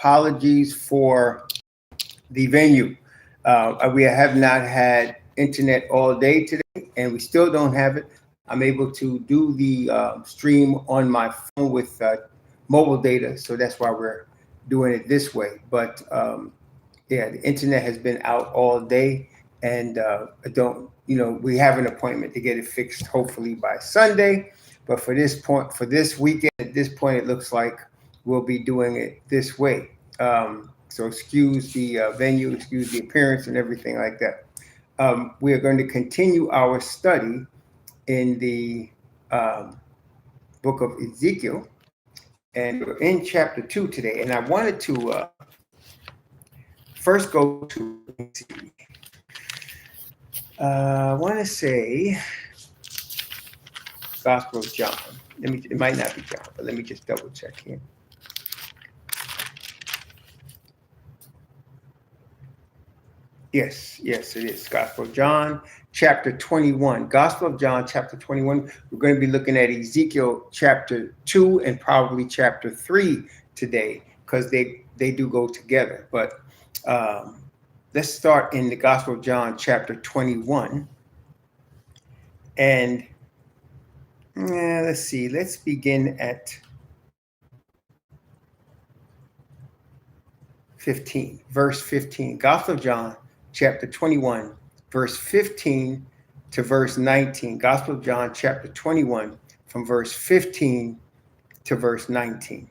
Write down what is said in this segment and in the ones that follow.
Apologies for the venue. We have not had internet all day today, and we still don't have it. I'm able to do the stream on my phone with mobile data, so that's why we're doing it this way. But yeah, the internet has been out all day, and I don't, we have an appointment to get it fixed hopefully by Sunday. But for this weekend, at this point, it looks like we'll be doing it this way. So excuse the venue, excuse the appearance and everything like that. We are going to continue our study in the book of Ezekiel, and we're in chapter 2 today. And I wanted to first go to, I want to say Gospel of John. It might not be John, but let me just double check here. Yes, it is. Gospel of John, chapter 21. Gospel of John, chapter 21. We're going to be looking at Ezekiel chapter 2 and probably chapter 3 today, because they do go together. But let's start in the Gospel of John, chapter 21. And let's see. Let's begin at 15, verse 15. Gospel of John, chapter 21, verse 15 to verse 19. Gospel of John, chapter 21, from verse 15 to verse 19.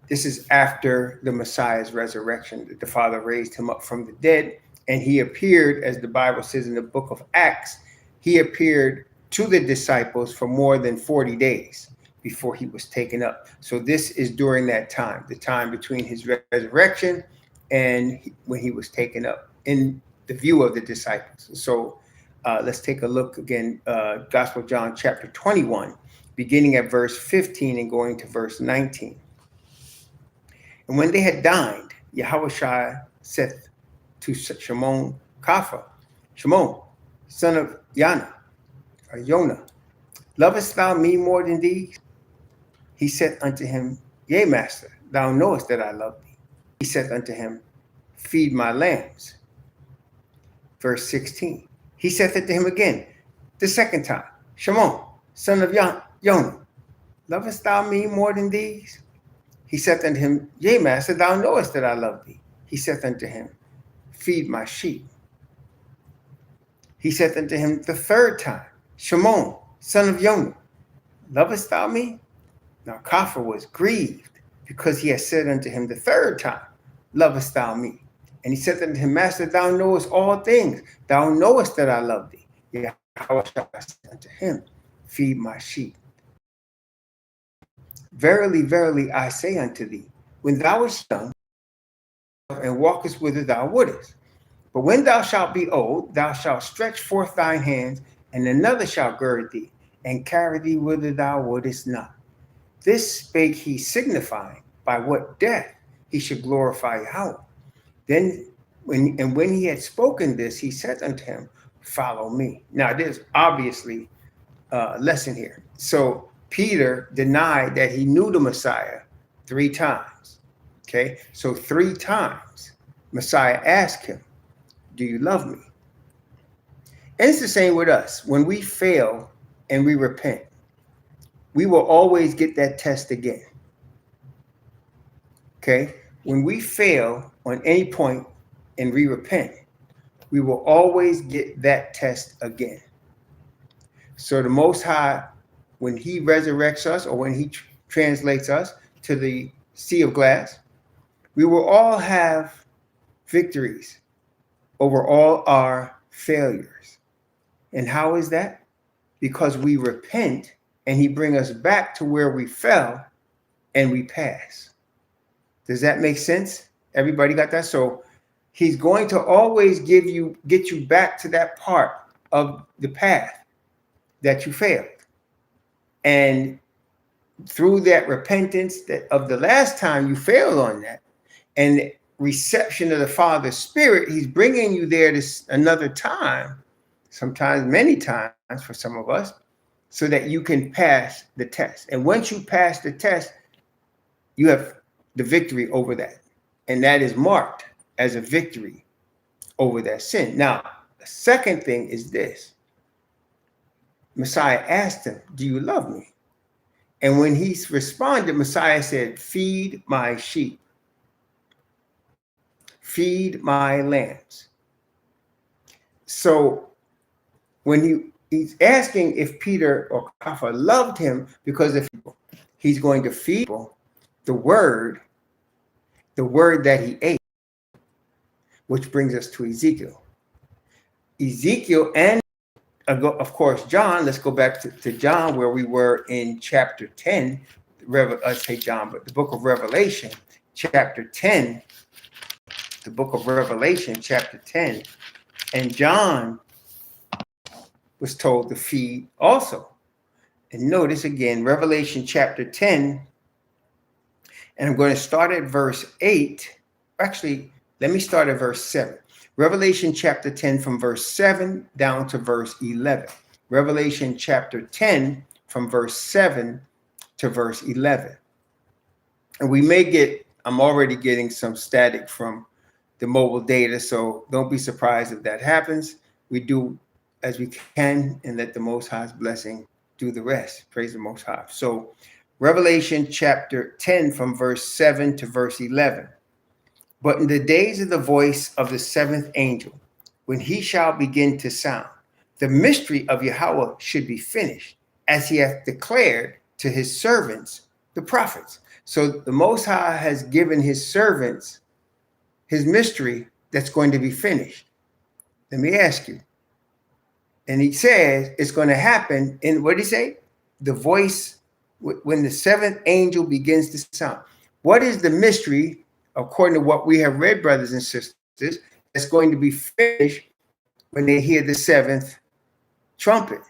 This is after the Messiah's resurrection. The Father raised him up from the dead, and he appeared, as the Bible says in the book of Acts, he appeared to the disciples for more than 40 days before he was taken up. So this is during that time, the time between his resurrection and when he was taken up in the view of the disciples. So let's take a look again, Gospel of John, chapter 21, beginning at verse 15 and going to verse 19. And when they had dined, Yahushua saith to Shimon Kapha, Shimon, son of Yonah, lovest thou me more than these? He said unto him, Yea, master, thou knowest that I love thee. He said unto him, Feed my lambs. Verse 16. He said unto him again, the second time, Shimon, son of Yonah, lovest thou me more than these? He said unto him, Yea, master, thou knowest that I love thee. He said unto him, Feed my sheep. He said unto him the third time, Shimon, son of Yonah, lovest thou me? Now Kapha was grieved, because he had said unto him the third time, Lovest thou me? And he said unto him, Master, thou knowest all things. Thou knowest that I love thee. Yahweh said unto him, Feed my sheep. Verily, verily, I say unto thee, when thou wast young, and walkest whither thou wouldest. But when thou shalt be old, thou shalt stretch forth thine hands, and another shall gird thee, and carry thee whither thou wouldest not. This spake he, signifying by what death he should glorify Yahweh. Then, when he had spoken this, he said unto him, Follow me. Now, there's obviously a lesson here. So Peter denied that he knew the Messiah 3 times. Okay, so 3 times Messiah asked him, Do you love me? And it's the same with us. When we fail and we repent, we will always get that test again. Okay? When we fail on any point and we repent, we will always get that test again. So the Most High, when he resurrects us, or when he translates us to the sea of glass, we will all have victories over all our failures. And how is that? Because we repent, and he brings us back to where we fell, and we pass. Does that make sense? Everybody got that? So he's going to always get you back to that part of the path that you failed. And through that repentance of the last time you failed on that, and reception of the Father's Spirit, he's bringing you there this another time, sometimes many times for some of us, so that you can pass the test. And once you pass the test, you have the victory over that. And that is marked as a victory over that sin. Now, the second thing is this. Messiah asked him, do you love me? And when he responded, Messiah said, feed my sheep. Feed my lambs. So when he's asking if Peter or Kepha loved him, because if he's going to feed people the word that he ate, which brings us to Ezekiel. Ezekiel and, of course, John. Let's go back to John, where we were in chapter 10. Say John, but the book of Revelation, chapter 10. The book of Revelation, chapter 10. And John was told to feed also. And notice again, Revelation chapter 10, and I'm going to start at verse 8. Actually, let me start at verse 7. Revelation chapter 10 from verse 7 down to verse 11. Revelation chapter 10 from verse 7 to verse 11. And we may get, I'm already getting some static from the mobile data, so don't be surprised if that happens. We do as we can and let the Most High's blessing do the rest. Praise the Most High. So Revelation chapter 10 from verse 7 to verse 11. But in the days of the voice of the seventh angel, when he shall begin to sound, the mystery of Yahweh should be finished, as he hath declared to his servants, the prophets. So the Most High has given his servants his mystery that's going to be finished. Let me ask you. And he says it's going to happen in, what did he say? The voice, when the seventh angel begins to sound. What is the mystery, according to what we have read, brothers and sisters, that's going to be finished when they hear the seventh trumpet?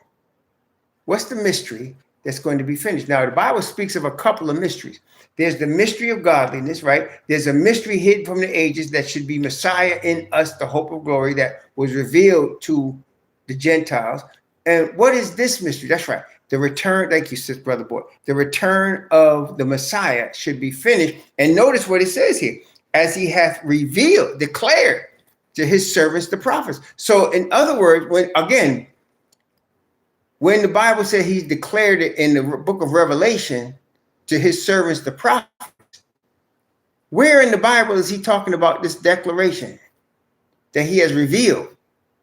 What's the mystery that's going to be finished? Now, the Bible speaks of a couple of mysteries. There's the mystery of godliness, right? There's a mystery hidden from the ages that should be Messiah in us, the hope of glory that was revealed to the Gentiles. And what is this mystery? That's right. The return, thank you, sis, brother boy. The return of the Messiah should be finished. And notice what it says here, as he hath revealed, declared to his servants, the prophets. So in other words, when the Bible said he's declared it in the book of Revelation to his servants, the prophets, where in the Bible is he talking about this declaration that he has revealed,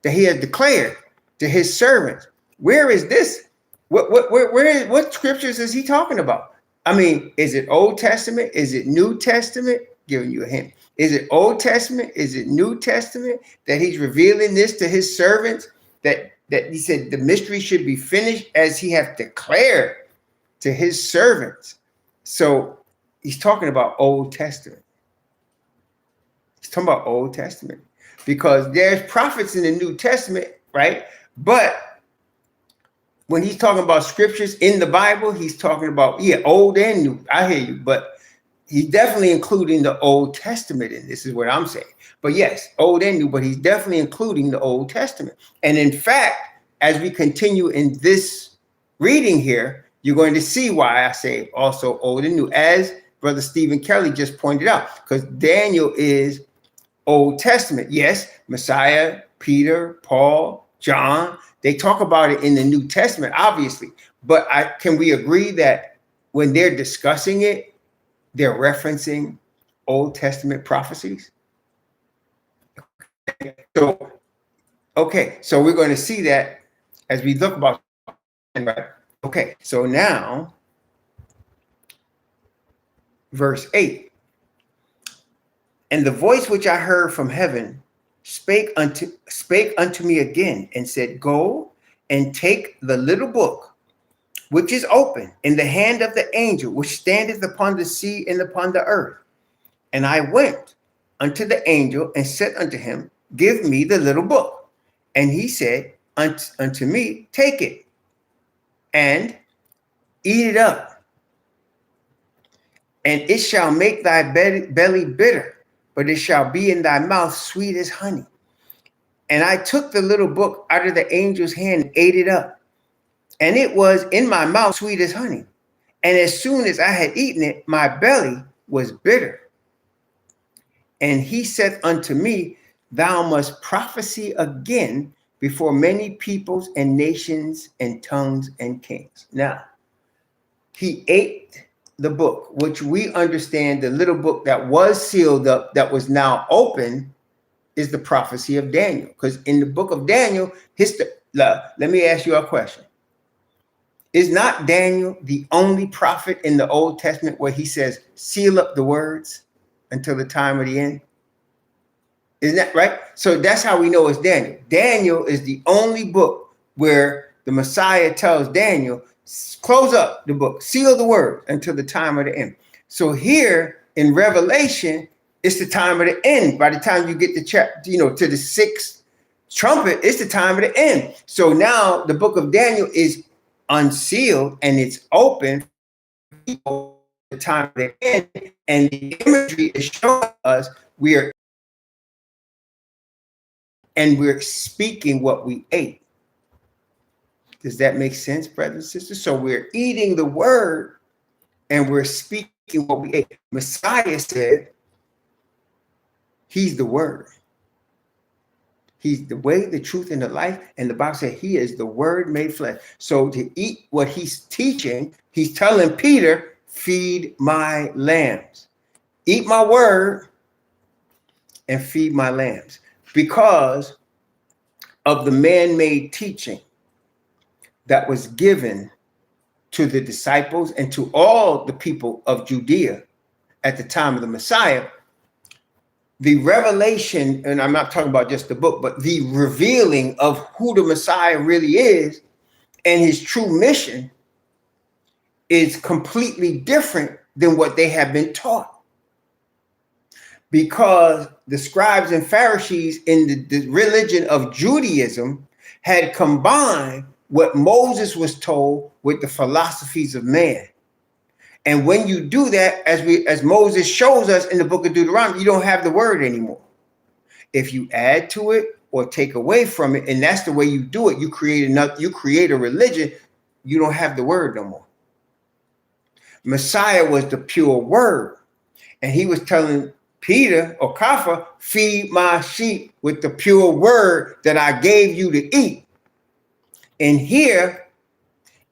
that he has declared to his servants? Where is this? What scriptures is he talking about? I mean, is it Old Testament? Is it New Testament? Giving you a hint. Is it Old Testament? Is it New Testament that he's revealing this to his servants? That he said the mystery should be finished as he hath declared to his servants. So he's talking about Old Testament. He's talking about Old Testament because there's prophets in the New Testament, right? But when he's talking about scriptures in the Bible, he's talking about, old and new. I hear you, but he's definitely including the Old Testament in this is what I'm saying. But yes, old and new, but he's definitely including the Old Testament. And in fact, as we continue in this reading here, you're going to see why I say also old and new, as Brother Stephen Kelly just pointed out, because Daniel is Old Testament. Yes, Messiah, Peter, Paul, John, they talk about it in the New Testament, obviously. But can we agree that when they're discussing it, they're referencing Old Testament prophecies? So, okay, so we're going to see that as we look about, right? Okay, so now, verse 8. And the voice which I heard from heaven spake unto me again and said, go and take the little book which is open in the hand of the angel which standeth upon the sea and upon the earth. And I went unto the angel and said unto him, give me the little book. And he said unto me, take it and eat it up, and it shall make thy belly bitter, but it shall be in thy mouth sweet as honey. And I took the little book out of the angel's hand and ate it up, and it was in my mouth sweet as honey. And as soon as I had eaten it, my belly was bitter. And he said unto me, thou must prophesy again before many peoples and nations and tongues and kings. Now, he ate the book, which we understand the little book that was sealed up, that was now open, is the prophecy of Daniel. Because in the book of Daniel, let me ask you a question. Is not Daniel the only prophet in the Old Testament where he says, seal up the words until the time of the end? Isn't that right? So that's how we know it's Daniel. Daniel is the only book where the Messiah tells Daniel, close up the book, seal the word until the time of the end. So here in Revelation, it's the time of the end. By the time you get to to the sixth trumpet, it's the time of the end. So now the book of Daniel is unsealed and it's open for the time of the end. And the imagery is showing us we're speaking what we ate. Does that make sense, brothers and sisters? So we're eating the word and we're speaking what we ate. Messiah said he's the word. He's the way, the truth, and the life. And the Bible said he is the word made flesh. So to eat what he's teaching, he's telling Peter, feed my lambs. Eat my word and feed my lambs. Because of the man-made teaching that was given to the disciples and to all the people of Judea at the time of the Messiah, the revelation, and I'm not talking about just the book, but the revealing of who the Messiah really is and his true mission is completely different than what they have been taught. Because the scribes and Pharisees in the religion of Judaism had combined what Moses was told with the philosophies of man. And when you do that, as Moses shows us in the book of Deuteronomy, you don't have the word anymore. If you add to it or take away from it, and that's the way you do it, you create a religion, you don't have the word no more. Messiah was the pure word. And he was telling Peter or Kepha, feed my sheep with the pure word that I gave you to eat. And here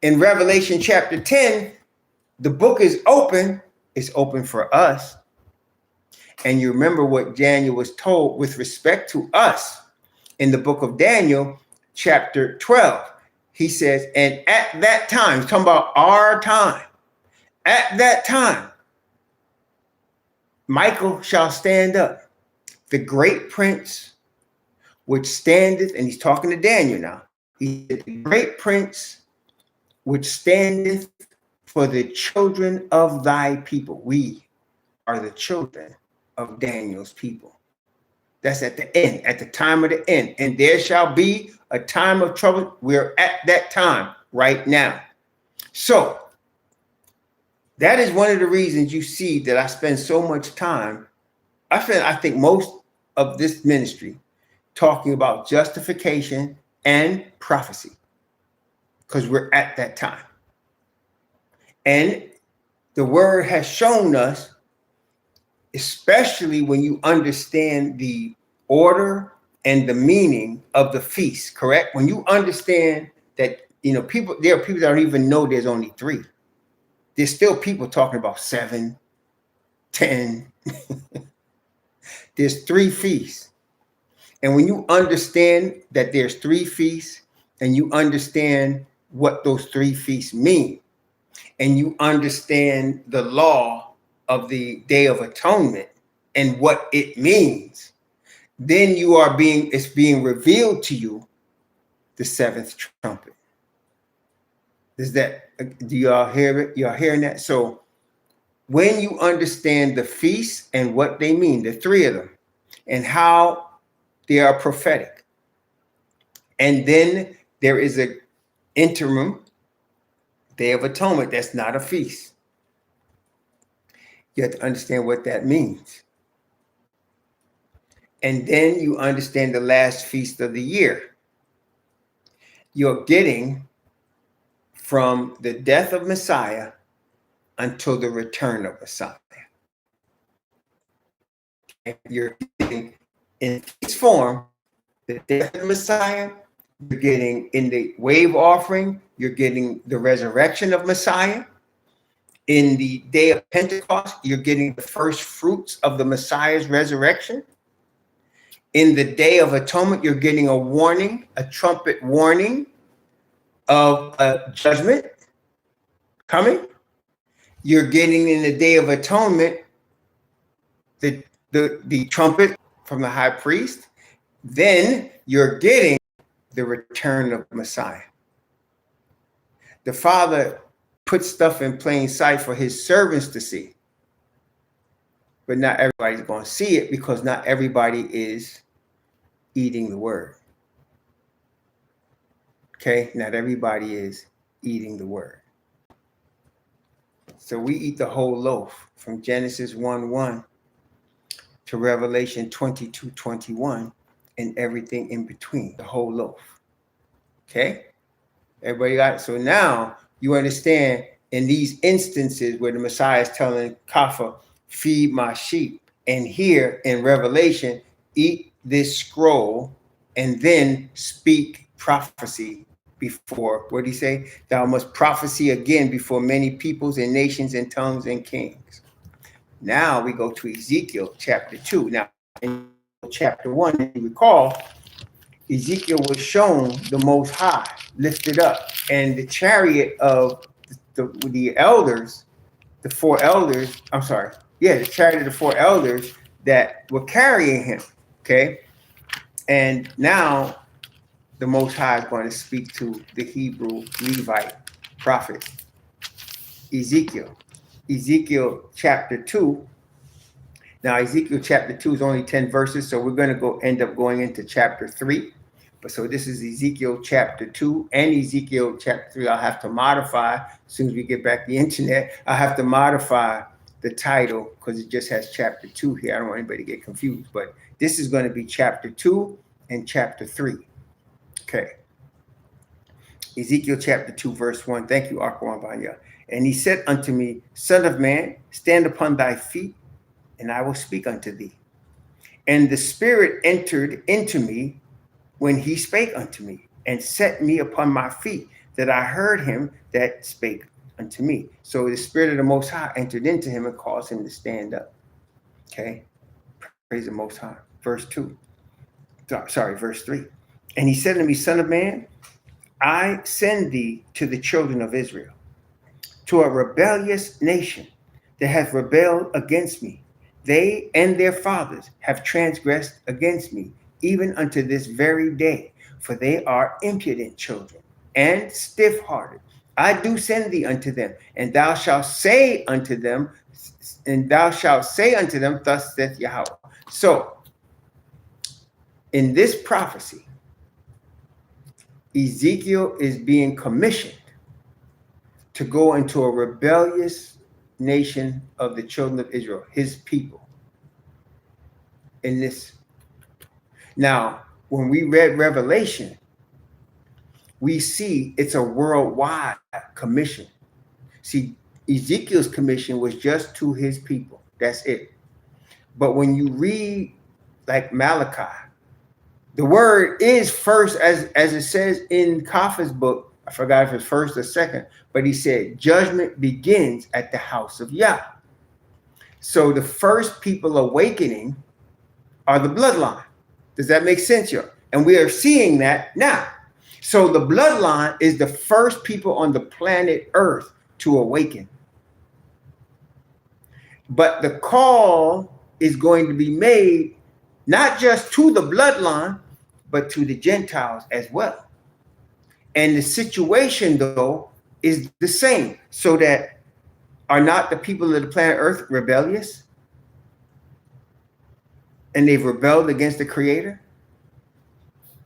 in Revelation chapter 10, the book is open. It's open for us. And you remember what Daniel was told with respect to us in the book of Daniel, chapter 12. He says, and at that time, he's talking about our time. At that time, Michael shall stand up, the great prince which standeth, and he's talking to Daniel now. He said, the great prince which standeth for the children of thy people. We are the children of Daniel's people. That's at the end, at the time of the end. And there shall be a time of trouble. We're at that time right now. So that is one of the reasons you see that I spend so much time. I think most of this ministry talking about justification and prophecy, because we're at that time. And the word has shown us, especially when you understand the order and the meaning of the feast, correct? When you understand that, there are people that don't even know there's only 3. There's still people talking about 7, 10. There's 3 feasts. And when you understand that there's 3 feasts and you understand what those 3 feasts mean, and you understand the law of the Day of Atonement and what it means, then it's being revealed to you the 7th trumpet. Do y'all hear it? Y'all hearing that? So when you understand the feasts and what they mean, the 3 of them, and how they are prophetic, and then there is an interim Day of Atonement that's not a feast. You have to understand what that means. And then you understand the last feast of the year. You're getting from the death of Messiah until the return of Messiah. you're getting in its form the death of the Messiah, you're getting in the wave offering, you're getting the resurrection of Messiah. In the day of Pentecost, you're getting the first fruits of the Messiah's resurrection. In the day of atonement, you're getting a warning, a trumpet warning of a judgment coming. You're getting in the day of atonement the trumpet from the high priest. Then you're getting the return of Messiah. The Father puts stuff in plain sight for his servants to see. But not everybody's going to see it because not everybody is eating the word. Okay? Not everybody is eating the word. So we eat the whole loaf from Genesis 1:1 to Revelation 22:21 and everything in between, the whole loaf. Okay? Everybody got it? So now you understand in these instances where the Messiah is telling Kapha, feed my sheep, and here in Revelation, eat this scroll and then speak prophecy before, what did he say? Thou must prophesy again before many peoples and nations and tongues and kings. Now we go to Ezekiel chapter 2. Now in chapter 1, if you recall, Ezekiel was shown the Most High lifted up, and the chariot of the elders, the four elders, the chariot of the four elders that were carrying him, okay? And now the Most High is going to speak to the Hebrew Levite prophet, Ezekiel. Ezekiel chapter 2. Now, Ezekiel chapter 2 is only 10 verses, so we're going to end up going into chapter 3. But so this is Ezekiel chapter 2 and Ezekiel chapter 3. I'll have to modify as soon as we get back the internet. I'll have to modify the title because it just has chapter 2 here. I don't want anybody to get confused, but this is going to be chapter 2 and chapter 3. Okay. Ezekiel chapter 2, verse 1. Thank you, Akwan Banya. And he said unto me, Son of man, stand upon thy feet, and I will speak unto thee. And the Spirit entered into me when he spake unto me, and set me upon my feet, that I heard him that spake unto me. So the Spirit of the Most High entered into him and caused him to stand up. Okay. Praise the Most High. Verse 3. And he said to me, Son of man, I send thee to the children of Israel, to a rebellious nation that hath rebelled against me. They and their fathers have transgressed against me, even unto this very day, for they are impudent children and stiff-hearted. I do send thee unto them, and thou shalt say unto them, thus saith Yahweh. So, in this prophecy, Ezekiel is being commissioned to go into a rebellious nation of the children of Israel, his people. In this. Now, when we read Revelation, we see it's a worldwide commission. See, Ezekiel's commission was just to his people. That's it. But when you read like Malachi, the word is first, as it says in Kapha's book. I forgot if it's first or second, but he said, judgment begins at the house of Yah. So the first people awakening are the bloodline. Does that make sense here? And we are seeing that now. So the bloodline is the first people on the planet Earth to awaken. But the call is going to be made not just to the bloodline, but to the Gentiles as well. And the situation, though, is the same. So that are not the people of the planet Earth rebellious? And they've rebelled against the Creator?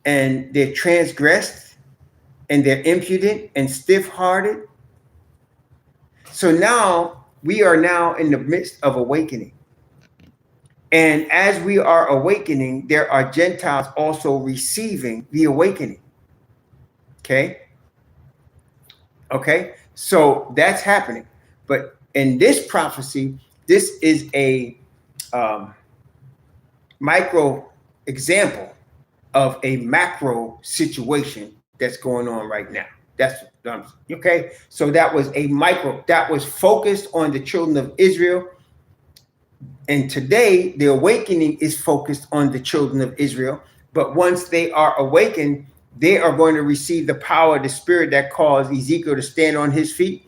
And they're transgressed? And they're impudent and stiff-hearted? So now, we are now in the midst of awakening. And as we are awakening, there are Gentiles also receiving the awakening. Okay? Okay? So that's happening. But in this prophecy, this is a micro example of a macro situation that's going on right now. That's okay. So that was a micro that was focused on the children of Israel. And today, the awakening is focused on the children of Israel. But once they are awakened, they are going to receive the power of the Spirit that caused Ezekiel to stand on his feet,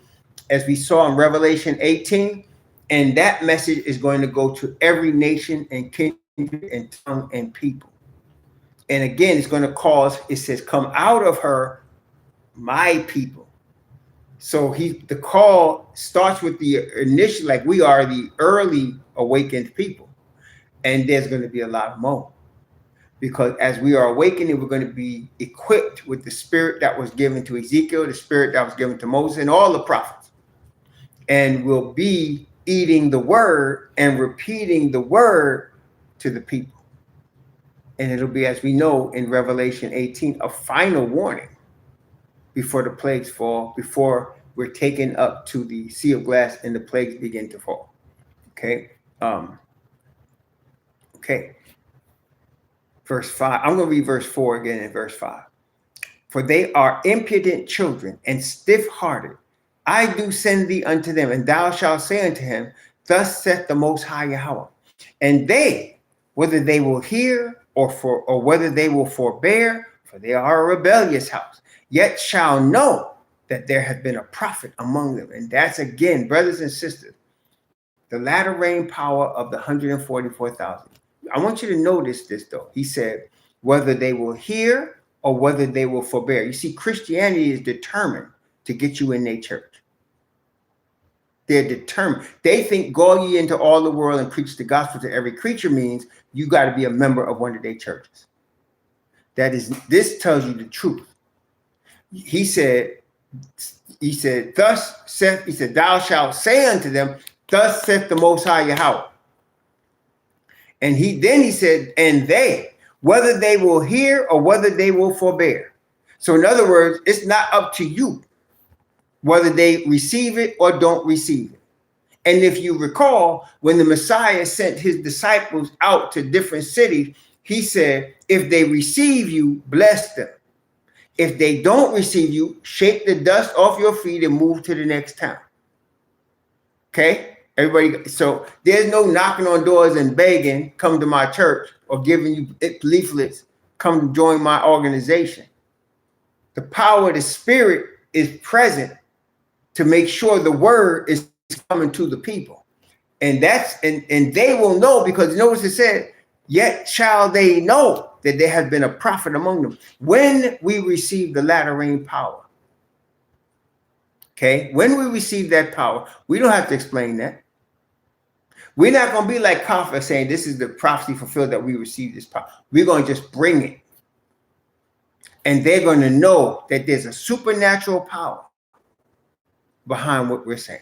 as we saw in Revelation 18. And that message is going to go to every nation and kindred and tongue and people. And again, it's going to cause, it says, come out of her, my people. So the call starts with the initial, like we are the early awakened people. And there's going to be a lot more. Because as we are awakening, we're going to be equipped with the spirit that was given to Ezekiel, the spirit that was given to Moses, and all the prophets. And we'll be eating the word and repeating the word to the people. And it'll be, as we know in Revelation 18, a final warning before the plagues fall, before we're taken up to the sea of glass and the plagues begin to fall. Okay. Okay. Verse 5. I'm going to read verse 4 again in verse 5. For they are impudent children and stiff-hearted. I do send thee unto them, and thou shalt say unto him, thus saith the Most High Yahweh. And they, whether they will hear or whether they will forbear, for they are a rebellious house, yet shall know that there hath been a prophet among them. And that's, again, brothers and sisters, the latter rain power of the 144,000. I want you to notice this, though. He said, whether they will hear or whether they will forbear. You see, Christianity is determined to get you in their church. They're determined. They think go ye into all the world and preach the gospel to every creature means you got to be a member of one of their churches. This tells you the truth. He said, thou shalt say unto them, thus saith the Most High Yahweh. And he said, and they, whether they will hear or whether they will forbear. So in other words, it's not up to you whether they receive it or don't receive it. And if you recall, when the Messiah sent his disciples out to different cities, he said, if they receive you, bless them. If they don't receive you, shake the dust off your feet and move to the next town. Okay, everybody. So there's no knocking on doors and begging, come to my church, or giving you leaflets, come join my organization. The power of the Spirit is present to make sure the word is coming to the people. And they will know, because notice it said, yet shall they know that there has been a prophet among them. When we receive the latter rain power, okay, when we receive that power, we don't have to explain that. We're not going to be like Kafka saying this is the prophecy fulfilled that we receive this power. We're going to just bring it. And they're going to know that there's a supernatural power behind what we're saying.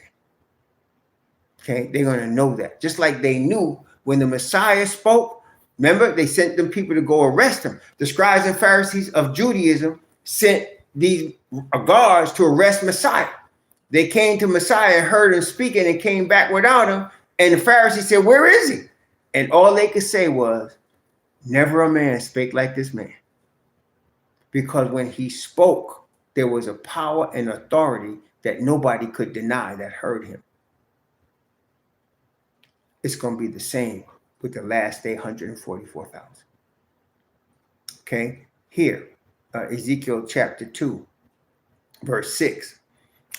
Okay, they're going to know that. Just like they knew when the Messiah spoke. Remember, they sent them people to go arrest him. The scribes and Pharisees of Judaism sent these guards to arrest Messiah. They came to Messiah and heard him speaking and came back without him. And the Pharisees said, where is he? And all they could say was, never a man spake like this man. Because when he spoke, there was a power and authority that nobody could deny that heard him. It's going to be the same with the last day 144,000. Okay, here, Ezekiel chapter 2, verse 6.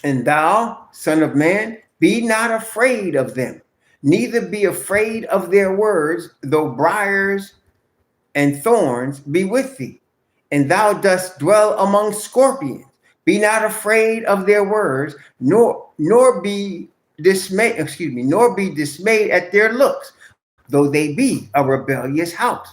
And thou, son of man, be not afraid of them, neither be afraid of their words, though briars and thorns be with thee, and thou dost dwell among scorpions. Be not afraid of their words, nor be dismayed at their looks, though they be a rebellious house.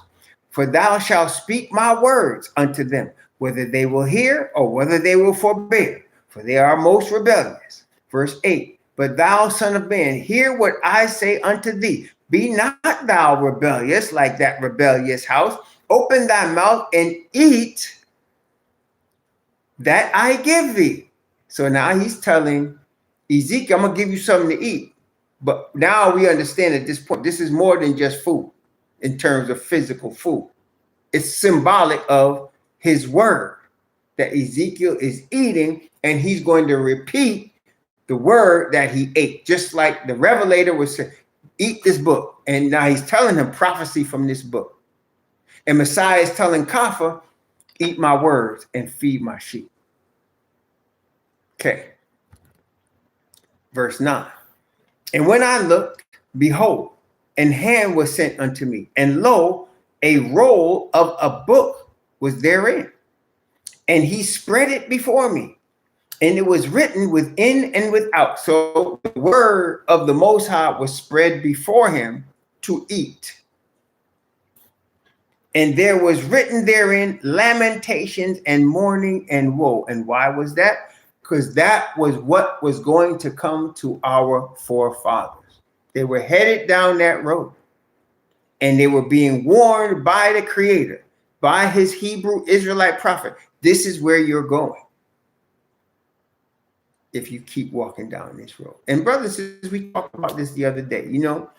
For thou shalt speak my words unto them, whether they will hear or whether they will forbear, for they are most rebellious. Verse 8, but thou, son of man, hear what I say unto thee. Be not thou rebellious like that rebellious house. Open thy mouth and eat that I give thee. So now he's telling Ezekiel, I'm going to give you something to eat. But now we understand at this point, this is more than just food. in terms of physical food. It's symbolic of his word that Ezekiel is eating, and he's going to repeat the word that he ate, just like the revelator was saying, eat this book. And now he's telling him prophecy from this book. And Messiah is telling Kapha, eat my words and feed my sheep. Okay. Verse 9. And when I looked, behold, an hand was sent unto me, and lo, a roll of a book was therein. And he spread it before me, and it was written within and without. So the word of the Most High was spread before him to eat. And there was written therein lamentations and mourning and woe. And why was that? Because that was what was going to come to our forefathers. They were headed down that road, and they were being warned by the Creator, by his Hebrew Israelite prophet. This is where you're going if you keep walking down this road. And brothers, we talked about this the other day. You know,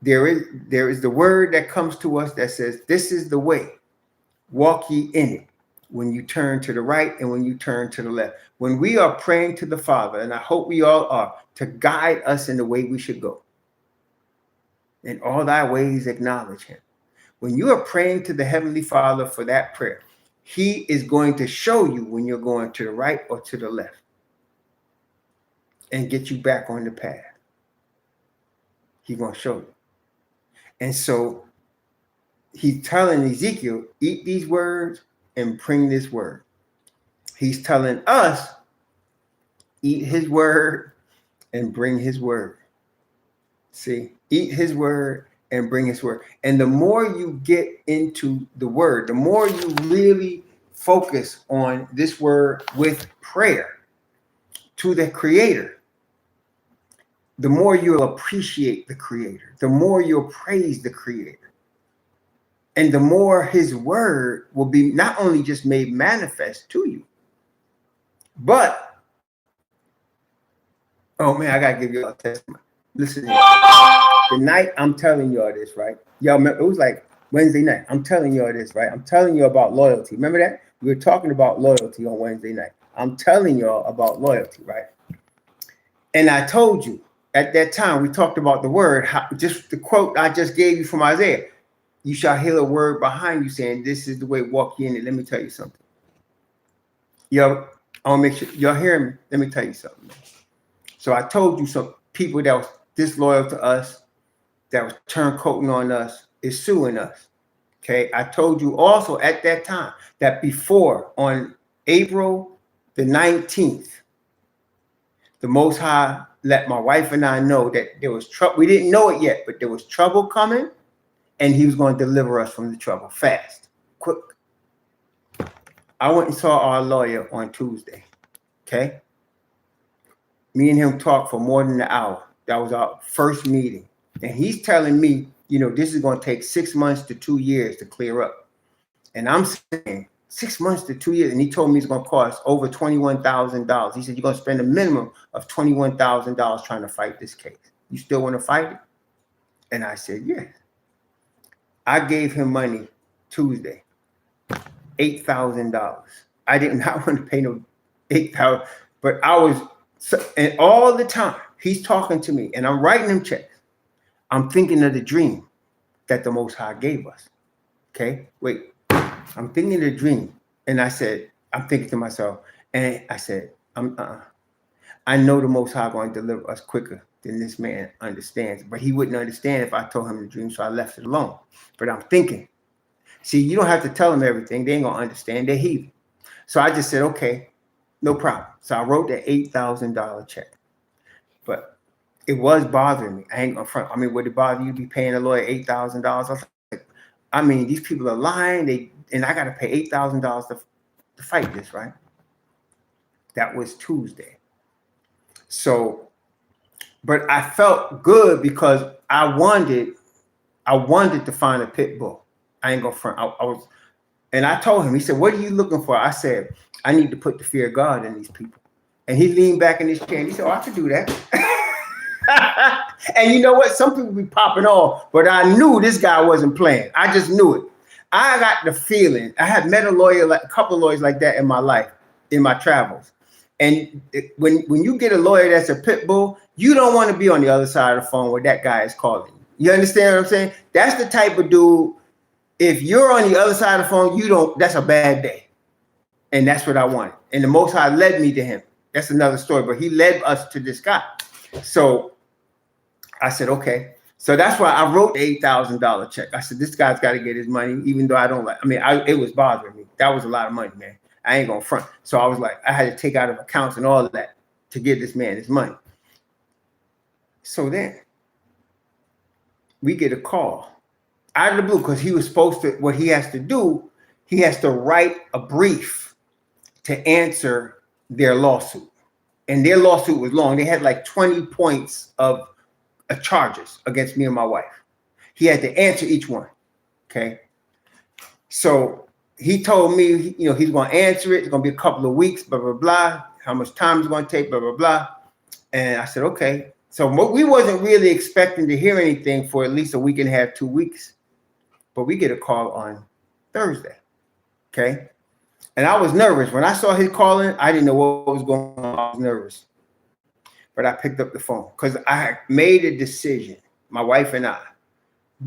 there is the word that comes to us that says, this is the way, walk ye in it, when you turn to the right and when you turn to the left. When we are praying to the Father, and I hope we all are, to guide us in the way we should go. In all thy ways acknowledge him. When you are praying to the Heavenly Father for that prayer, he is going to show you when you're going to the right or to the left and get you back on the path. He's going to show you. And so he's telling Ezekiel, eat these words and bring this word. He's telling us, eat his word and bring his word. See, eat his word and bring his word. And the more you get into the word, the more you really focus on this word with prayer to the Creator, the more you'll appreciate the Creator, the more you'll praise the Creator, and the more his word will be not only just made manifest to you, but, oh man, I gotta give you a testimony. Listen, the night I'm telling y'all this, right? Y'all remember, it was like Wednesday night. I'm telling y'all this, right? I'm telling you about loyalty. Remember that? We were talking about loyalty on Wednesday night. I'm telling y'all about loyalty, right? And I told you at that time, we talked about the word, just the quote I just gave you from Isaiah. You shall hear a word behind you saying, this is the way, walk ye in it. Let me tell you something. Yo, I want to make sure y'all hear me. Let me tell you something. So I told you some people that was disloyal to us, that was turncoating on us, is suing us. Okay. I told you also at that time that before, on April the 19th, the Most High let my wife and I know that there was trouble. We didn't know it yet, but there was trouble coming, and he was going to deliver us from the trouble fast, quick. I went and saw our lawyer on Tuesday. Okay. Me and him talked for more than an hour. That was our first meeting. And he's telling me, you know, this is going to take 6 months to 2 years to clear up. And I'm saying 6 months to 2 years. And he told me it's going to cost over $21,000. He said, you're going to spend a minimum of $21,000 trying to fight this case. You still want to fight it? And I said, yes. I gave him money Tuesday, $8,000. I did not want to pay no $8,000, but I was, and all the time he's talking to me and I'm writing him checks. I'm thinking of the dream that the Most High gave us. Okay, wait, I'm thinking of the dream. And I said, I'm thinking to myself, and I said, I know the Most High going to deliver us quicker than this man understands, but he wouldn't understand if I told him the dream, so I left it alone. But I'm thinking, see, you don't have to tell them everything. They ain't gonna understand. They're heathen. So I just said, okay, no problem. So I wrote that $8,000 check. But it was bothering me. I ain't gonna front. I mean, would it bother you to be paying a lawyer $8,000? I mean, these people are lying. And I got to pay $8,000 to fight this, right? That was Tuesday. So, but I felt good because I wanted to find a pit bull. I ain't gonna front. I was, and I told him. He said, "What are you looking for?" I said, "I need to put the fear of God in these people." And he leaned back in his chair and he said, "Oh, I could do that." And you know what? Some people be popping off, but I knew this guy wasn't playing. I just knew it. I got the feeling. I had met a lawyer, like a couple of lawyers like that in my life, in my travels. And when you get a lawyer that's a pit bull, you don't want to be on the other side of the phone where that guy is calling you. You understand what I'm saying? That's the type of dude. If you're on the other side of the phone, you don't. That's a bad day. And that's what I wanted. And the Most High led me to him. That's another story. But he led us to this guy. So I said, okay. So that's why I wrote the $8,000 check. I said, this guy's got to get his money, even though I don't like. I mean, it was bothering me. That was a lot of money, man. I ain't gonna front. So I was like, I had to take out of accounts and all of that to give this man his money. So then we get a call out of the blue because he was supposed to. What he has to do, he has to write a brief to answer their lawsuit, and their lawsuit was long. They had like 20 points of charges against me and my wife. He had to answer each one. Okay, so he told me, you know, he's going to answer it. It's going to be a couple of weeks, blah, blah, blah. How much time it's going to take, blah, blah, blah. And I said, okay. So we wasn't really expecting to hear anything for at least a week and a half, 2 weeks. But we get a call on Thursday. Okay. And I was nervous. When I saw his calling, I didn't know what was going on. I was nervous. But I picked up the phone because I had made a decision, my wife and I,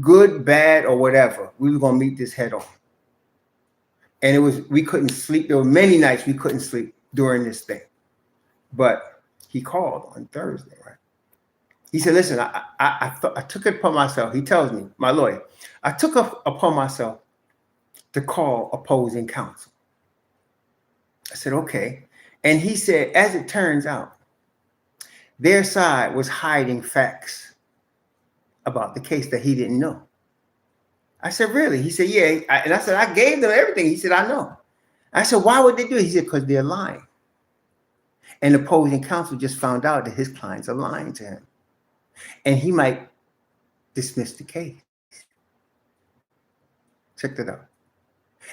good, bad, or whatever, we were going to meet this head on. And we couldn't sleep. There were many nights we couldn't sleep during this thing. But he called on Thursday, right? He said, listen, I took it upon myself. He tells me, my lawyer, I took it upon myself to call opposing counsel. I said, okay. And he said, as it turns out, their side was hiding facts about the case that he didn't know. I said, really? He said, yeah. And I said, I gave them everything. He said, I know. I said, why would they do it? He said, because they're lying. And the opposing counsel just found out that his clients are lying to him. And he might dismiss the case. Check that out.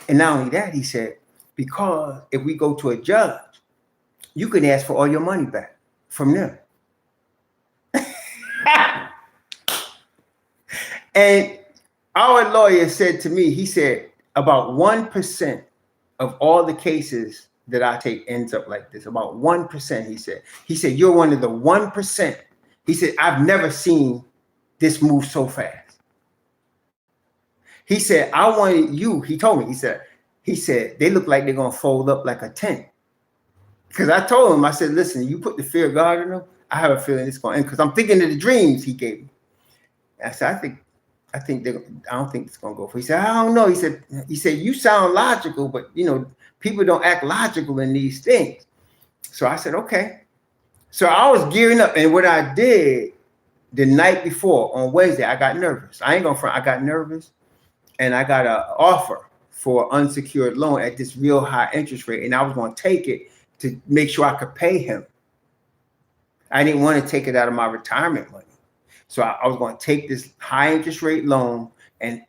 And not only that, he said, because if we go to a judge, you can ask for all your money back from them. And our lawyer said to me, he said, about 1% of all the cases that I take ends up like this. About 1%, he said. He said, you're one of the 1%. He said, I've never seen this move so fast. He said, I wanted you, he told me, he said, they look like they're going to fold up like a tent. Because I told him, I said, listen, you put the fear of God in them, I have a feeling it's going to end. Because I'm thinking of the dreams he gave me. I said, I don't think it's gonna go for. He said, I don't know. He said, you sound logical, but you know, people don't act logical in these things. So I said, okay. So I was gearing up, and what I did the night before on Wednesday, I got nervous. I ain't gonna front. I got nervous, and I got an offer for unsecured loan at this real high interest rate, and I was gonna take it to make sure I could pay him. I didn't want to take it out of my retirement money. So I was going to take this high interest rate loan and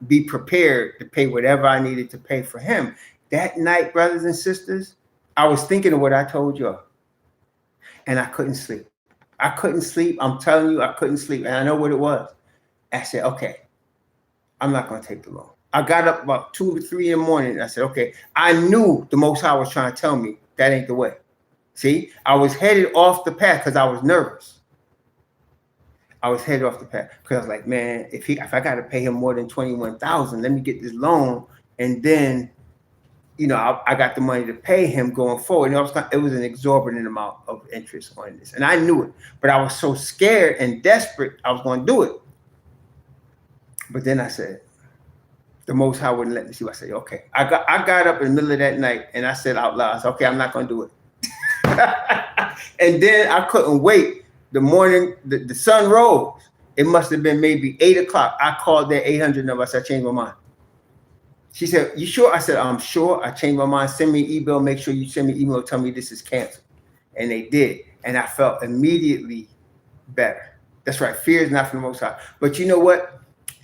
be prepared to pay whatever I needed to pay for him. That night, brothers and sisters, I was thinking of what I told you, and I couldn't sleep. I couldn't sleep. I'm telling you, I couldn't sleep. And I know what it was. I said, okay, I'm not going to take the loan. I got up about 2 or 3 in the morning, and I said, okay, I knew the Most High was trying to tell me that ain't the way. See, I was headed off the path because I was nervous. I was headed off the path because I was like, man, if I got to pay him more than $21,000, let me get this loan, and then, you know, I got the money to pay him going forward. And it was an exorbitant amount of interest on this, and I knew it, but I was so scared and desperate, I was going to do it. But then I said, the Most High wouldn't let me see. I said, okay. I got up in the middle of that night, and I said out loud, I said, okay, I'm not going to do it. And then I couldn't wait. The morning, the sun rose. It must have been maybe 8 o'clock. I called their 800 number. I said, I changed my mind. She said, you sure? I said, I'm sure. I changed my mind. Send me an email. Make sure you send me an email. Tell me this is canceled. And they did. And I felt immediately better. That's right. Fear is not from the Most High. But you know what?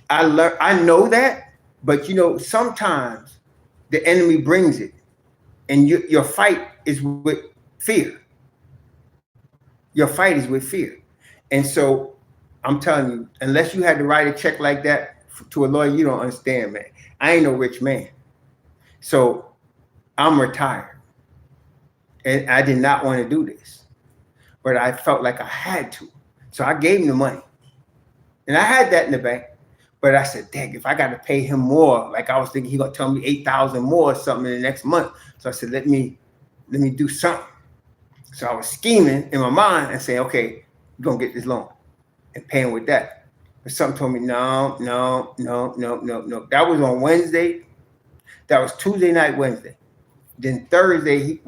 I know that. But you know, sometimes the enemy brings it. And your fight is with fear. Your fight is with fear. And so I'm telling you, unless you had to write a check like that to a lawyer, you don't understand, man. I ain't no rich man. So I'm retired. And I did not want to do this, but I felt like I had to. So I gave him the money. And I had that in the bank. But I said, dang, if I got to pay him more, like I was thinking he gonna tell me 8,000 more or something in the next month. So I said, let me do something. So I was scheming in my mind and saying, okay, you're gonna get this loan and paying with that. But something told me, no. That was on Wednesday. That was Tuesday night, Wednesday. Then Thursday,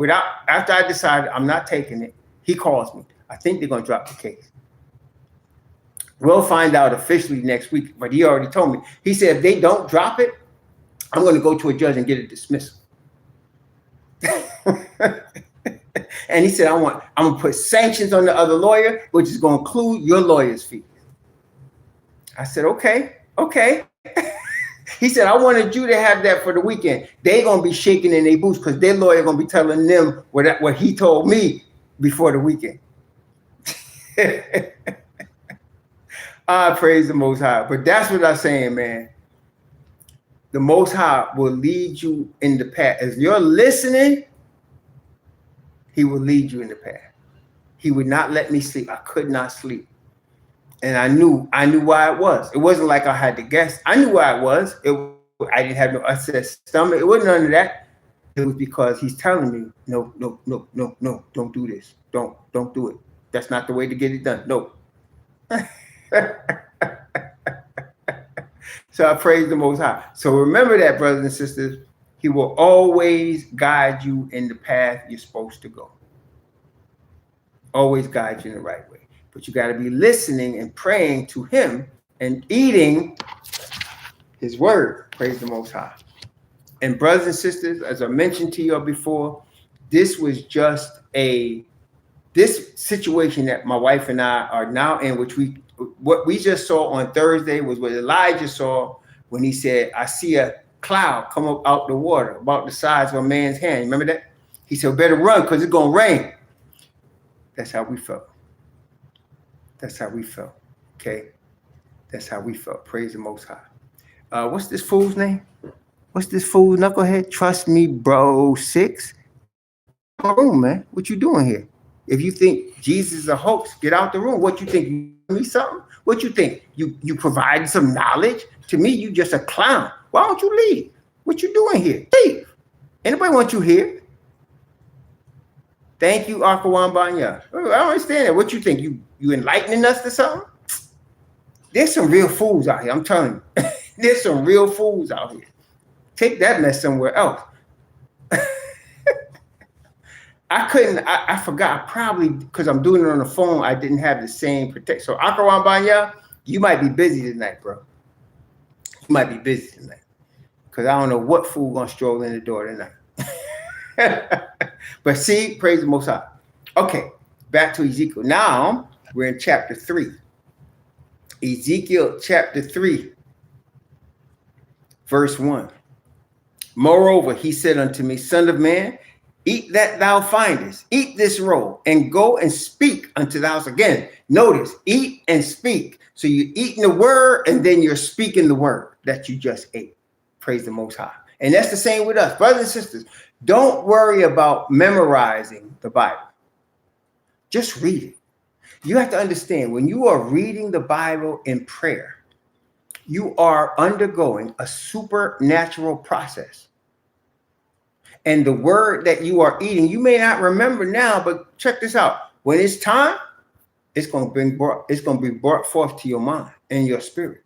after I decided I'm not taking it, he calls me. I think they're gonna drop the case. We'll find out officially next week, but he already told me. He said, if they don't drop it, I'm going to go to a judge and get a dismissal. And he said, I'm going to put sanctions on the other lawyer, which is going to include your lawyer's fees. I said, okay. He said, I wanted you to have that for the weekend. They're going to be shaking in their boots because their lawyer going to be telling them what he told me before the weekend. I praise the Most High. But that's what I'm saying, man. The Most High will lead you in the path. As you're listening, he will lead you in the path. He would not let me sleep. I could not sleep. And I knew why it was. It wasn't like I had to guess. I knew why it was. I didn't have no upset stomach. It wasn't none of that. It was because he's telling me, no, don't do this. Don't do it. That's not the way to get it done. No. So I praise the Most High. So remember that, brothers and sisters, he will always guide you in the path you're supposed to go. Always guide you in the right way. But you got to be listening and praying to him and eating his word. Praise the Most High. And brothers and sisters, as I mentioned to you before, this was just this situation that my wife and I are now in, what we just saw on Thursday was what Elijah saw when he said, I see a cloud come up out the water about the size of a man's hand. Remember that? He said, better run because it's going to rain. That's how we felt. That's how we felt. Okay? That's how we felt. Praise the Most High. What's this fool's name? What's this fool knucklehead? Trust me, bro. 6. Room, man. What you doing here? If you think Jesus is a hoax, get out the room. What you think? You me something? What you think? You provide some knowledge? To me, you just a clown. Why don't you leave? What you doing here? Leave. Anybody want you here? Thank you, Akawan Banya. I don't understand that. What you think? You enlightening us to something? There's some real fools out here. I'm telling you. There's some real fools out here. Take that mess somewhere else. I forgot, probably because I'm doing it on the phone, I didn't have the same protection. So Akawan Banya, you might be busy tonight, bro. You might be busy tonight. Because I don't know what fool gonna stroll in the door tonight. But see, praise the Most High. Okay, back to Ezekiel. Now we're in chapter 3. Ezekiel chapter 3, verse 1. Moreover, he said unto me, Son of man, eat that thou findest, eat this roll, and go and speak unto thou. Again, notice, eat and speak. So you're eating the word, and then you're speaking the word that you just ate. Praise the Most High. And that's the same with us. Brothers and sisters, don't worry about memorizing the Bible. Just read it. You have to understand, when you are reading the Bible in prayer, you are undergoing a supernatural process. And the word that you are eating, you may not remember now, but check this out. When it's time, it's going to be brought forth to your mind and your spirit.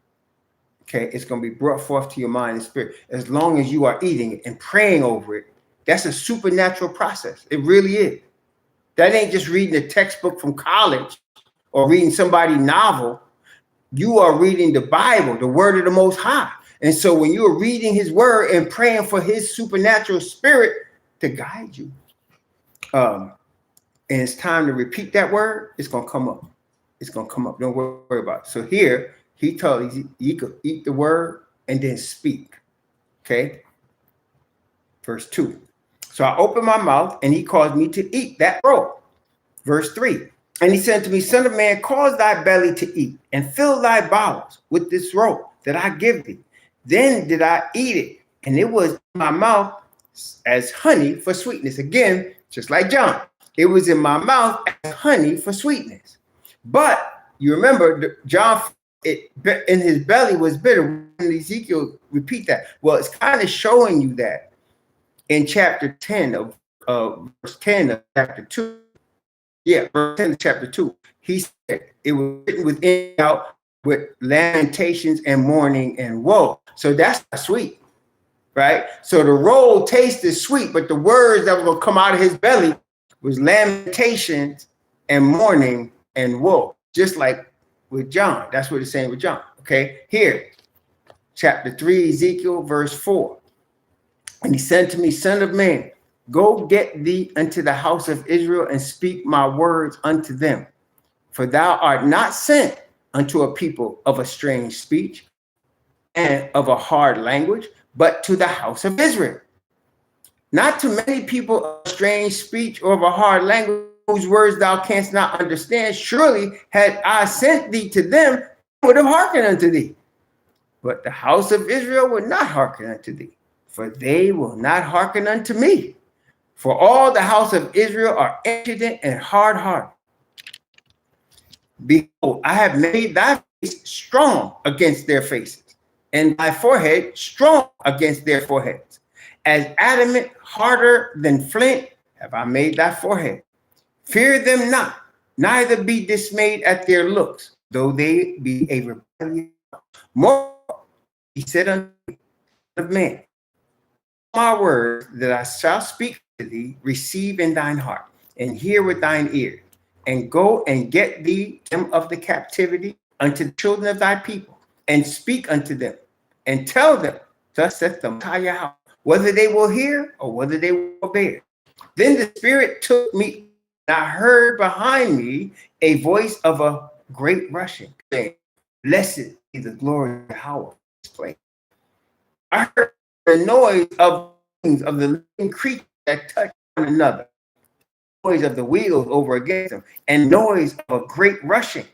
Okay, it's going to be brought forth to your mind and spirit. As long as you are eating it and praying over it, that's a supernatural process. It really is. That ain't just reading a textbook from college or reading somebody's novel. You are reading the Bible, the word of the Most High. And so when you're reading his word and praying for his supernatural spirit to guide you, and it's time to repeat that word, it's going to come up. It's going to come up. Don't worry about it. So here, he told you could eat the word and then speak. Okay? Verse 2. So I opened my mouth and he caused me to eat that roll. Verse 3. And he said to me, Son of man, cause thy belly to eat, and fill thy bowels with this roll that I give thee. Then did I eat it, and it was in my mouth as honey for sweetness. Again, just like John, it was in my mouth as honey for sweetness. But you remember, John, it in his belly was bitter. When Ezekiel repeat that. Well, it's kind of showing you that in chapter 10 of verse 10 of chapter 2. Yeah, verse 10 of chapter 2. He said it was written within out with lamentations and mourning and woe. So that's not sweet, right? So the roll tasted sweet, but the words that were going to come out of his belly was lamentations and mourning and woe, just like with John. That's what it's saying with John. Okay, here, chapter 3, Ezekiel, verse 4. And he said to me, Son of man, go get thee unto the house of Israel and speak my words unto them. For thou art not sent unto a people of a strange speech and of a hard language, but to the house of Israel. Not to many people of strange speech or of a hard language, whose words thou canst not understand. Surely had I sent thee to them, I would have hearkened unto thee. But the house of Israel would not hearken unto thee, for they will not hearken unto me. For all the house of Israel are impudent and hard-hearted. Behold, I have made thy face strong against their faces, and thy forehead strong against their foreheads. As adamant, harder than flint, have I made thy forehead. Fear them not, neither be dismayed at their looks, though they be a rebellion. More, he said unto me, Son of man, my words that I shall speak to thee, receive in thine heart, and hear with thine ears, and go and get thee them of the captivity unto the children of thy people, and speak unto them, and tell them, thus saith the Most High Yahweh, whether they will hear or whether they will bear. Then the Spirit took me, and I heard behind me a voice of a great rushing, saying, Blessed be the glory of Yahweh in this place. I heard the noise of the living creatures that touch one another, noise of the wheels over against them, and noise of a great rushing.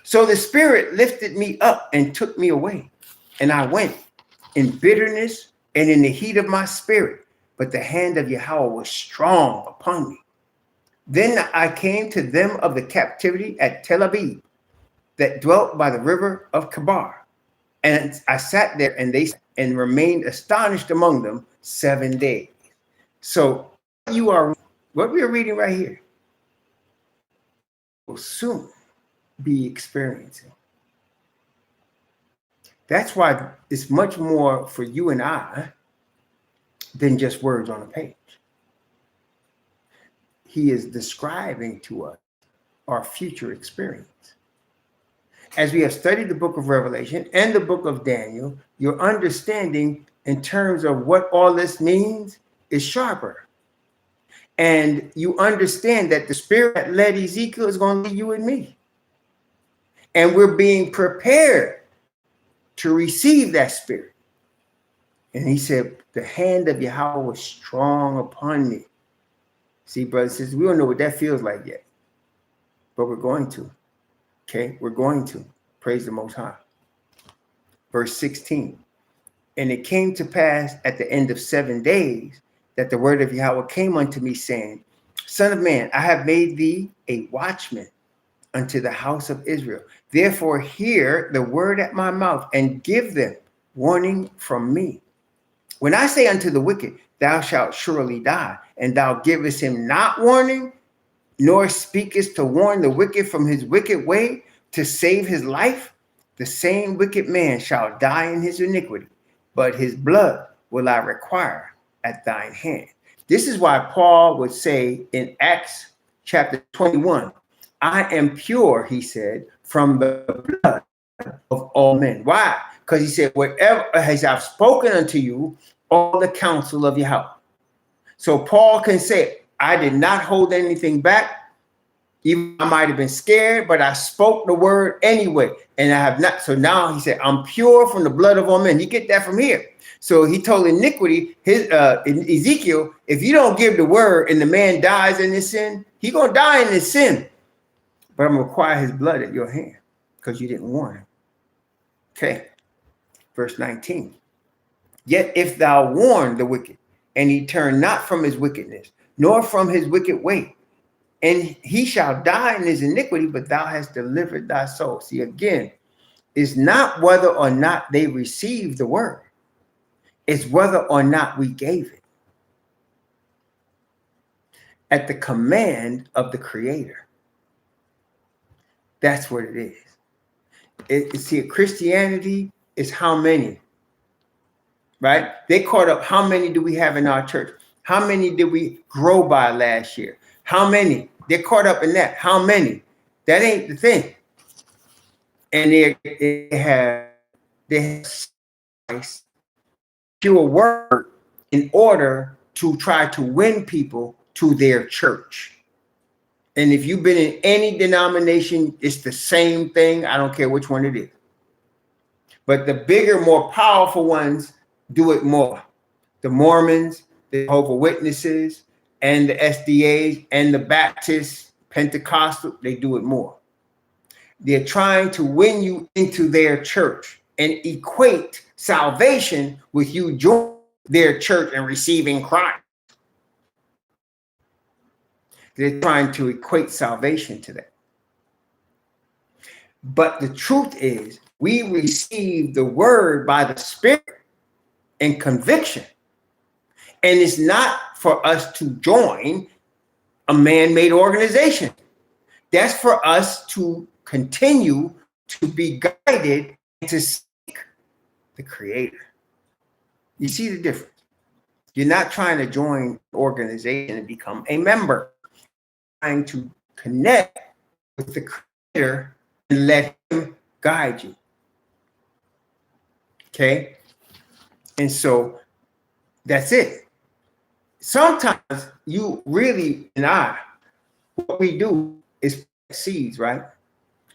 So the Spirit lifted me up and took me away, and I went in bitterness and in the heat of my spirit, but the hand of Yahweh was strong upon me. Then I came to them of the captivity at Tel Aviv, that dwelt by the river of Kabar, and I sat there, and they and remained astonished among them 7 days. So what we are reading right here will soon be experiencing. That's why it's much more for you and I than just words on a page. He is describing to us our future experience. As we have studied the book of Revelation and the book of Daniel, your understanding in terms of what all this means is sharper. And you understand that the Spirit that led Ezekiel is going to lead you and me. And we're being prepared to receive that Spirit. And he said, the hand of Yahweh was strong upon me. See, brothers and sisters, we don't know what that feels like yet, but we're going to. Okay, we're going to. Praise the Most High. Verse 16. And it came to pass at the end of 7 days that the word of Yahweh came unto me, saying, Son of man, I have made thee a watchman unto the house of Israel. Therefore hear the word at my mouth, and give them warning from me. When I say unto the wicked, thou shalt surely die, and thou givest him not warning, nor speakest to warn the wicked from his wicked way, to save his life, the same wicked man shall die in his iniquity, but his blood will I require at thine hand. This is why Paul would say in Acts chapter 21, I am pure, he said, from the blood of all men. Why? Because he said, whatever has I've spoken unto you, all the counsel of Yahweh. So Paul can say, I did not hold anything back. Even I might have been scared, but I spoke the word anyway. And I have not. So now he said, I'm pure from the blood of all men. You get that from here. So he told iniquity, in Ezekiel, if you don't give the word and the man dies in his sin, he's going to die in his sin. but I'm going to require his blood at your hand because you didn't warn him. Okay. Verse 19. Yet if thou warn the wicked, and he turn not from his wickedness, nor from his wicked way, and he shall die in his iniquity, but thou hast delivered thy soul. See, again, it's not whether or not they received the word. It's whether or not we gave it at the command of the Creator. That's what it is. See, Christianity is how many, right? They caught up. How many do we have in our church? How many did we grow by last year? How many? They're caught up in that. How many? That ain't the thing. And they have pure word in order to try to win people to their church. And if you've been in any denomination, it's the same thing. I don't care which one it is. But the bigger, more powerful ones do it more. The Mormons, the Jehovah's Witnesses, and the SDAs, and the Baptists, Pentecostal, they do it more. They're trying to win you into their church and equate salvation with you joining their church and receiving Christ. They're trying to equate salvation to that. But the truth is, we receive the word by the Spirit and conviction. And it's not for us to join a man-made organization. That's for us to continue to be guided and to seek the Creator. You see the difference? You're not trying to join an organization and become a member. You're trying to connect with the Creator and let him guide you. Okay? And so that's it. Sometimes you really what we do is plant seeds, right?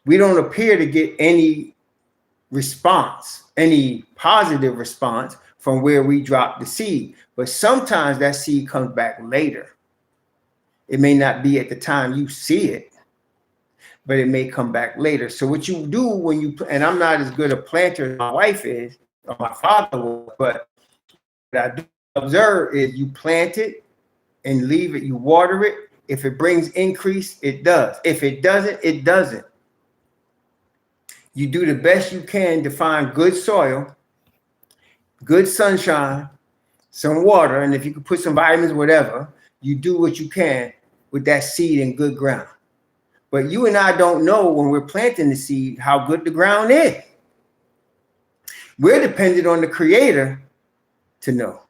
We don't appear to get any response, any positive response from where we drop the seed. But sometimes that seed comes back later. It may not be at the time you see it, but it may come back later. So what you do when you, and I'm not as good a planter as my wife is, or my father was, but what I do observe is you plant it and leave it, you water it. If it brings increase, it does. If it doesn't, it doesn't. You do the best you can to find good soil, good sunshine, some water, and if you can put some vitamins, whatever, you do what you can with that seed in good ground. But you and I don't know when we're planting the seed how good the ground is. We're dependent on the Creator to know.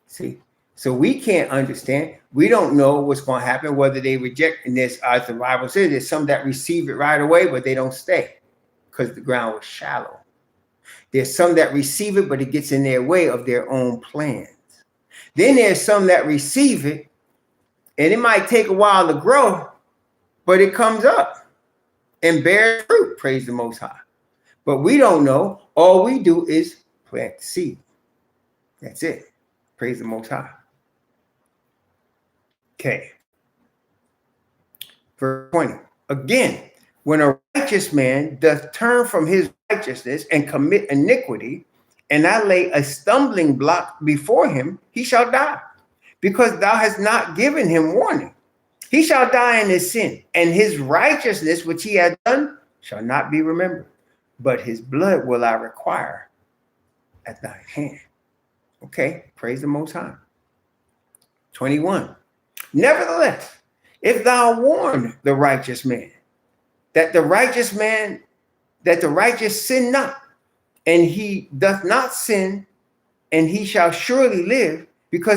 See? So we can't understand. We don't know what's going to happen, whether they reject. And this, as the Bible says, there's some that receive it right away, but they don't stay because the ground was shallow. There's some that receive it, but it gets in their way of their own plans. Then there's some that receive it, and it might take a while to grow, but it comes up and bears fruit, praise the Most High. But we don't know. All we do is plant the seed. That's it. Praise the Most High. Okay. Verse 20. Again, when a righteous man doth turn from his righteousness and commit iniquity, and I lay a stumbling block before him, he shall die, because thou hast not given him warning. He shall die in his sin, and his righteousness which he hath done shall not be remembered, but his blood will I require at thy hand. Okay, praise the Most High. 21. Nevertheless, if thou warn the righteous man, that the righteous sin not, and he doth not sin, and he shall surely live, because